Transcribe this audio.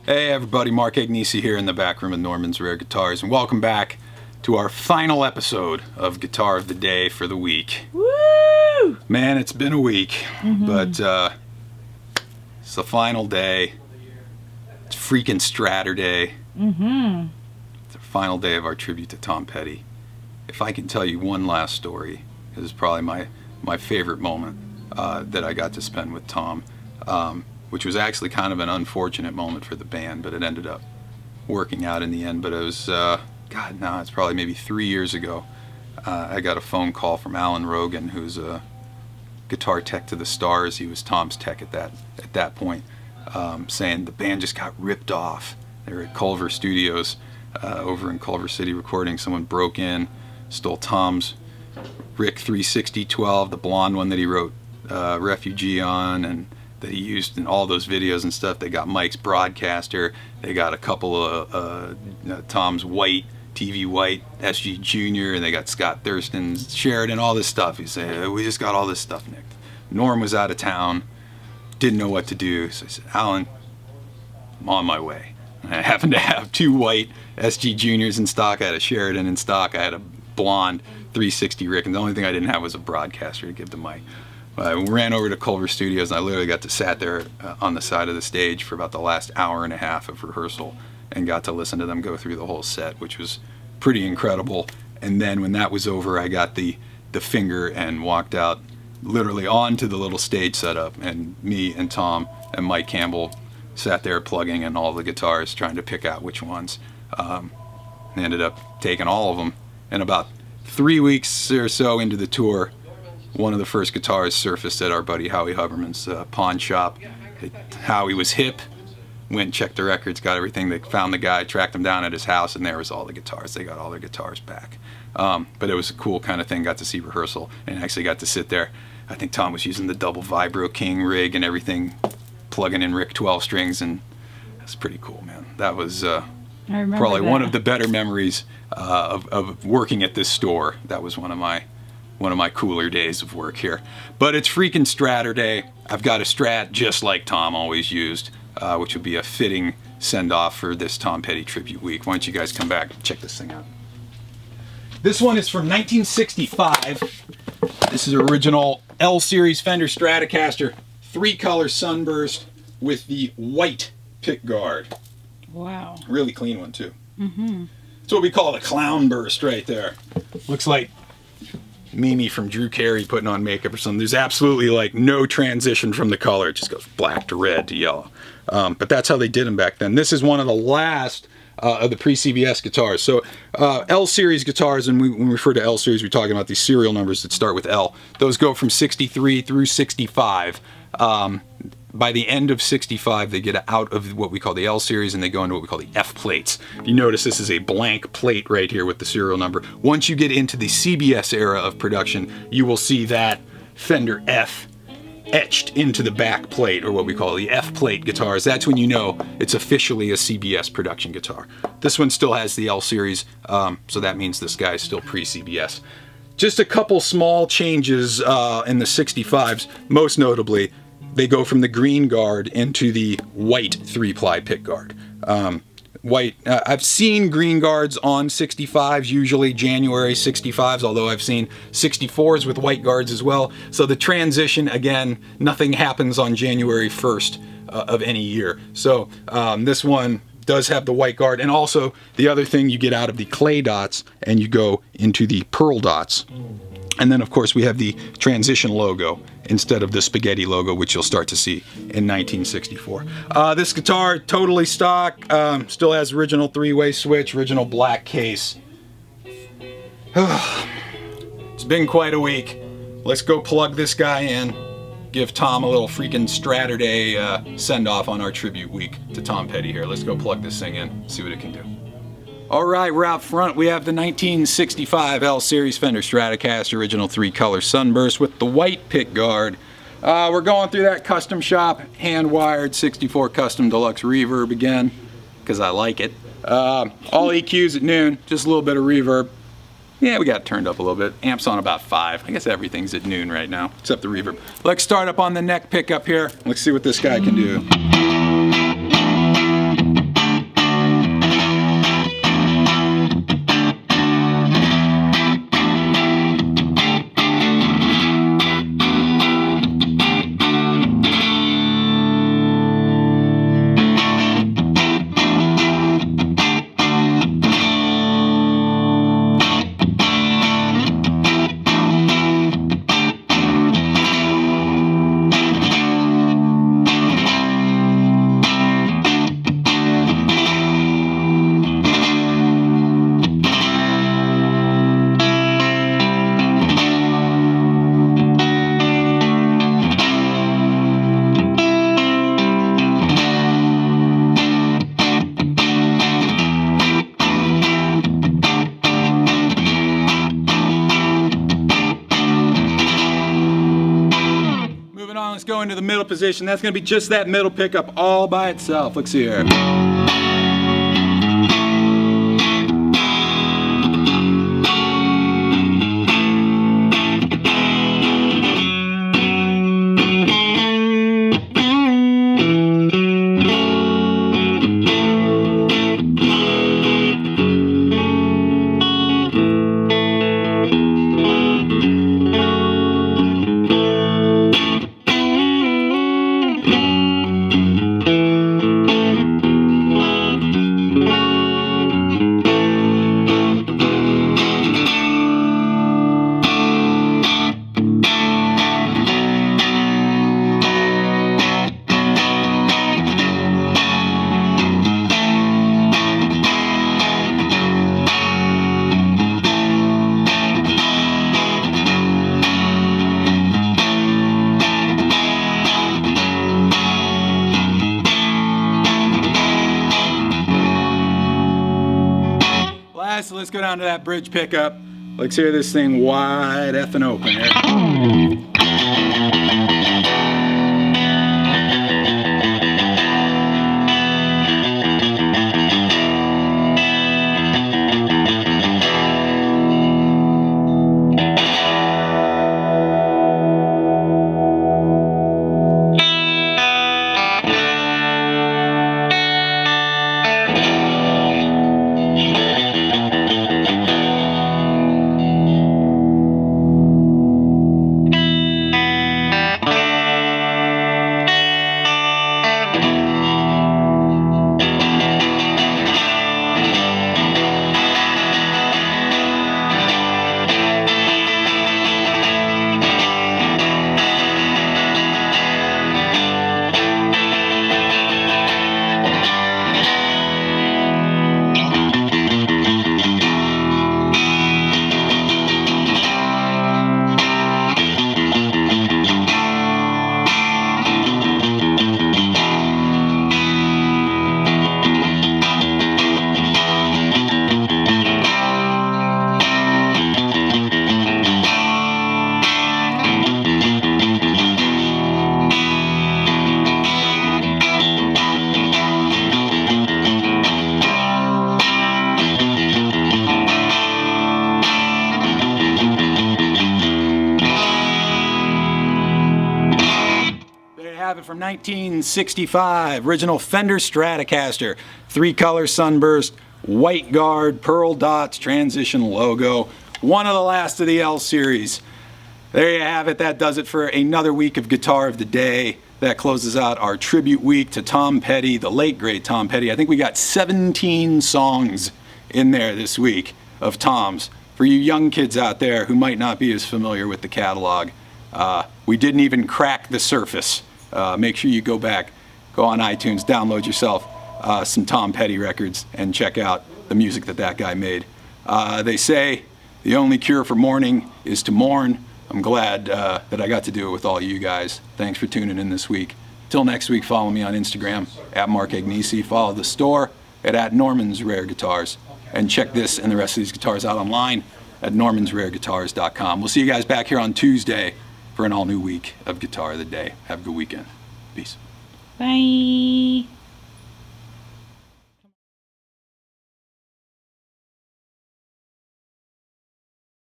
Hey everybody, Mark Agnesi here in the back room of Norman's Rare Guitars, and welcome back to our final episode of Guitar of the Day for the week. Woo! Man, it's been a week, but it's the final day. It's freaking Straturday. It's the final day of our tribute to Tom Petty. If I can tell you one last story, this is probably my favorite moment that I got to spend with Tom. Which was actually kind of an unfortunate moment for the band, but it ended up working out in the end. But it was, it's probably maybe 3 years ago. I got a phone call from Alan Rogan, who's a guitar tech to the Stars. He was Tom's tech at that point, saying the band just got ripped off. They were at Culver Studios over in Culver City recording. Someone broke in, stole Tom's Rick 360-12, the blonde one that he wrote Refugee on, and that he used in all those videos and stuff. They got Mike's Broadcaster. They got a couple of Tom's White, TV White, SG Junior, and they got Scott Thurston's Sheridan, all this stuff. He said, we just got all this stuff nicked. Norm was out of town, didn't know what to do. So I said, Alan, I'm on my way. And I happened to have 2 white SG Juniors in stock. I had a Sheridan in stock. I had a blonde 360 Rick, and the only thing I didn't have was a Broadcaster to give to Mike. I ran over to Culver Studios, and I literally got to sat there on the side of the stage for about the last hour and a half of rehearsal and got to listen to them go through the whole set, which was pretty incredible. And then when that was over, I got the finger and walked out literally onto the little stage setup, and me and Tom and Mike Campbell sat there plugging in all the guitars, trying to pick out which ones. And ended up taking all of them. And about 3 weeks or so into the tour, one of the first guitars surfaced at our buddy Howie Huberman's pawn shop. Howie was hip, went, checked the records, got everything. They found the guy, tracked him down at his house, and there was all the guitars. They got all their guitars back. But it was a cool kind of thing. Got to see rehearsal and actually got to sit there. I think Tom was using the double Vibro King rig and everything, plugging in Rick 12 strings, and that's pretty cool, man. That was probably one of the better memories of working at this store. That was one of my cooler days of work here. But it's freaking Straturday. I've got a Strat just like Tom always used, which would be a fitting send-off for this Tom Petty tribute week. Why don't you guys come back and check this thing out. This one is from 1965. This is original L-Series Fender Stratocaster, 3-color Sunburst with the white pickguard. Wow. Really clean one too. It's what we call a clown burst right there. Looks like Mimi from Drew Carey putting on makeup or something. There's absolutely like no transition from the color. It just goes black to red to yellow. But that's how they did them back then. This is one of the last of the pre-CBS guitars. So L-Series guitars, and when we refer to L-Series, we're talking about these serial numbers that start with L. Those go from 63 through 65. By the end of 65, they get out of what we call the L-Series and they go into what we call the F plates. You notice this is a blank plate right here with the serial number. Once you get into the CBS era of production, you will see that Fender F etched into the back plate, or what we call the F plate guitars. That's when you know it's officially a CBS production guitar. This one still has the L-Series, so that means this guy is still pre-CBS. Just a couple small changes in the 65s, most notably, they go from the green guard into the white 3-ply pick guard. White, I've seen green guards on 65s, usually January 65s, although I've seen 64s with white guards as well. So the transition, again, nothing happens on January 1st of any year. So this one does have the white guard, and also the other thing, you get out of the clay dots and you go into the pearl dots. And then, of course, we have the transition logo instead of the spaghetti logo, which you'll start to see in 1964. This guitar, totally stock, still has original 3-way switch, original black case. It's been quite a week. Let's go plug this guy in, give Tom a little freaking Straturday send-off on our tribute week to Tom Petty here. Let's go plug this thing in, see what it can do. All right, we're out front. We have the 1965 L-Series Fender Stratocaster original 3-color Sunburst with the white pick guard. We're going through that custom shop, hand-wired 64 custom deluxe reverb again, because I like it. All EQs at noon, just a little bit of reverb. Yeah, we got it turned up a little bit. Amp's on about 5. I guess everything's at noon right now, except the reverb. Let's start up on the neck pickup here. Let's see what this guy can do. middle position. That's going to be just that middle pickup all by itself. Let's see here. So let's go down to that bridge pickup. Let's hear this thing wide effing open here. Have it from 1965, original Fender Stratocaster, 3-color Sunburst, white guard, pearl dots, transition logo, one of the last of the L-Series. There you have it. That does it for another week of Guitar of the Day. That closes out our tribute week to Tom Petty, the late great Tom Petty. I think we got 17 songs in there this week of Tom's. For you young kids out there who might not be as familiar with the catalog, we didn't even crack the surface. Make sure you go back, go on iTunes, download yourself some Tom Petty records and check out the music that guy made. They say the only cure for mourning is to mourn. I'm glad that I got to do it with all you guys. Thanks for tuning in this week. Till next week, follow me on Instagram at Mark Agnesi. Follow the store at Norman's Rare Guitars. And check this and the rest of these guitars out online at normansrareguitars.com. We'll see you guys back here on Tuesday for an all-new week of Guitar of the Day. Have a good weekend. Peace. Bye.